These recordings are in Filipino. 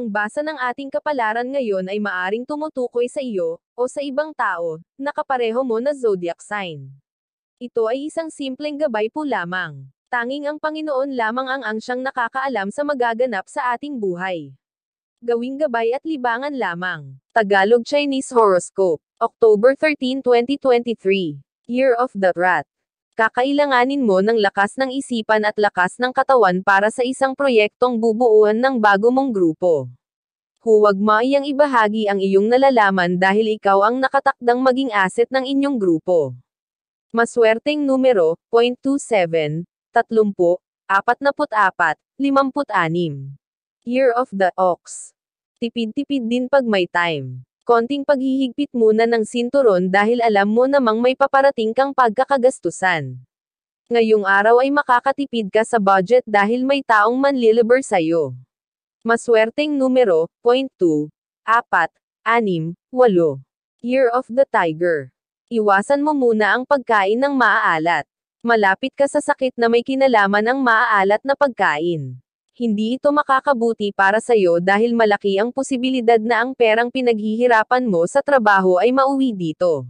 Ang basa ng ating kapalaran ngayon ay maaring tumutukoy sa iyo, o sa ibang tao, na kapareho mo na zodiac sign. Ito ay isang simpleng gabay po lamang. Tanging ang Panginoon lamang ang siyang nakakaalam sa magaganap sa ating buhay. Gawing gabay at libangan lamang. Tagalog Chinese Horoscope. October 13, 2023. Year of the Rat. Kakailanganin mo ng lakas ng isipan at lakas ng katawan para sa isang proyektong bubuuan ng bago mong grupo. Huwag mo iyang ibahagi ang iyong nalalaman dahil ikaw ang nakatakdang maging asset ng inyong grupo. Maswerteng numero, 0.27, 30, 44, 56. Year of the Ox. Tipid-tipid din pag may time. Konting paghihigpit muna ng sinturon dahil alam mo namang may paparating kang pagkakagastusan. Ngayong araw ay makakatipid ka sa budget dahil may taong manliliber sa'yo. Maswerteng numero, 0.2, 4, 6, 8. Year of the Tiger. Iwasan mo muna ang pagkain ng maaalat. Malapit ka sa sakit na may kinalaman ang maaalat na pagkain. Hindi ito makakabuti para sa'yo dahil malaki ang posibilidad na ang perang pinaghihirapan mo sa trabaho ay mauwi dito.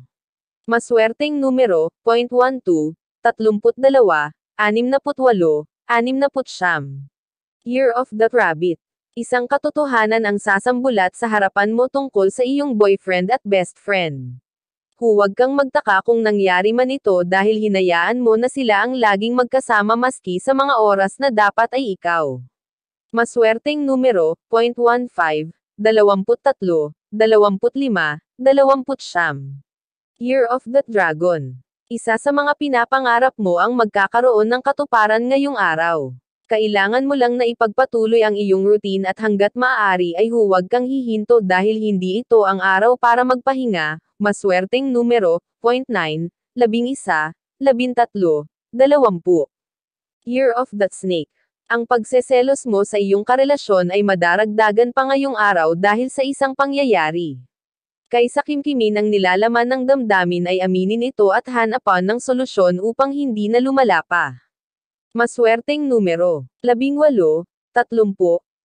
Maswerteng numero, 0.12, 32, 68, 69. Year of the Rabbit. Isang katotohanan ang sasambulat sa harapan mo tungkol sa iyong boyfriend at best friend. Huwag kang magtaka kung nangyari man ito dahil hinayaan mo na sila ang laging magkasama maski sa mga oras na dapat ay ikaw. Maswerteng numero, 0.15, 23, 25, 20. Year of the Dragon. Isa sa mga pinapangarap mo ang magkakaroon ng katuparan ngayong araw. Kailangan mo lang na ipagpatuloy ang iyong routine at hanggat maaari ay huwag kang hihinto dahil hindi ito ang araw para magpahinga. Maswerteng numero, 0.9, 11, 13, 20. Year of the Snake. Ang pagseselos mo sa iyong karelasyon ay madaragdagan pa ngayong araw dahil sa isang pangyayari. Kaysa kimkimin ang nilalaman ng damdamin ay aminin ito at hanapan ng solusyon upang hindi na lumala pa. Maswerteng numero, 18, 30,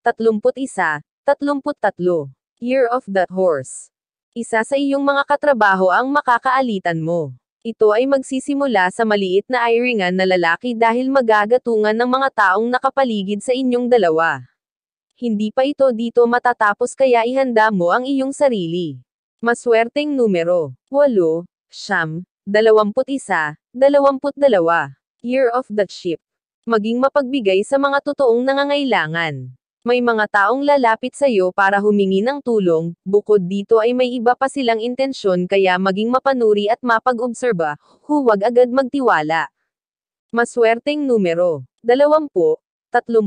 31, 33. Year of the Horse. Isa sa iyong mga katrabaho ang makakaalitan mo. Ito ay magsisimula sa maliit na iringan na lalaki dahil magagatungan ng mga taong nakapaligid sa inyong dalawa. Hindi pa ito dito matatapos kaya ihanda mo ang iyong sarili. Maswerteng numero, 8, 9, 21, 22. Year of the Sheep. Maging mapagbigay sa mga totoong nangangailangan. May mga taong lalapit sa iyo para humingi ng tulong, bukod dito ay may iba pa silang intensyon kaya maging mapanuri at mapag-obserba, huwag agad magtiwala. Maswerteng numero, 20, 30,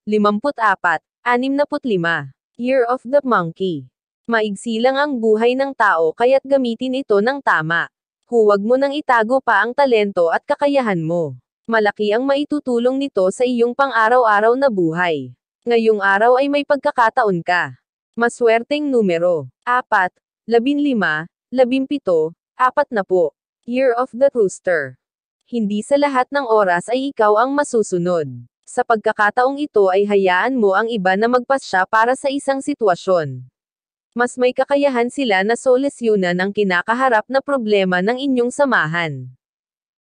54, 65. Year of the Monkey. Maigsi lang ang buhay ng tao kaya't gamitin ito ng tama. Huwag mo nang itago pa ang talento at kakayahan mo. Malaki ang maitutulong nito sa iyong pang-araw-araw na buhay. Ngayong araw ay may pagkakataon ka. Maswerteng numero, 4, 15, 17, 40. Year of the Rooster. Hindi sa lahat ng oras ay ikaw ang masusunod. Sa pagkakataong ito ay hayaan mo ang iba na magpasya para sa isang sitwasyon. Mas may kakayahan sila na solusyonan ang kinakaharap na problema ng inyong samahan.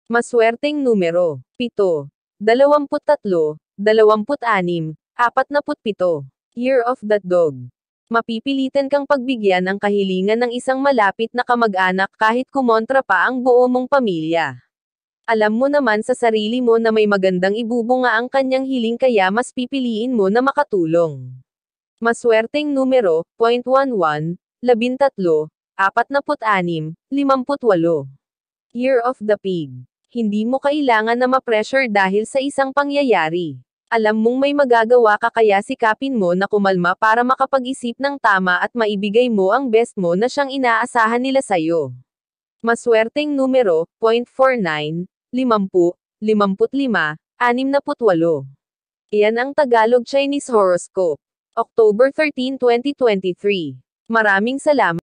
Maswerteng numero, 7, 23, 26, 47. Year of the Dog. Mapipilitan kang pagbigyan ang kahilingan ng isang malapit na kamag-anak kahit kumontra pa ang buo mong pamilya. Alam mo naman sa sarili mo na may magandang ibubunga ang kanyang hiling kaya mas pipiliin mo na makatulong. Maswerteng numero, 0.11, 13, 46, 58. Year of the Pig. Hindi mo kailangan na ma-pressure dahil sa isang pangyayari. Alam mong may magagawa ka kaya sikapin mo na kumalma para makapag-isip ng tama at maibigay mo ang best mo na siyang inaasahan nila sa'yo. Maswerteng numero, 0.49, 50, 55, 68. Iyan ang Tagalog Chinese Horoscope. October 13, 2023. Maraming salamat.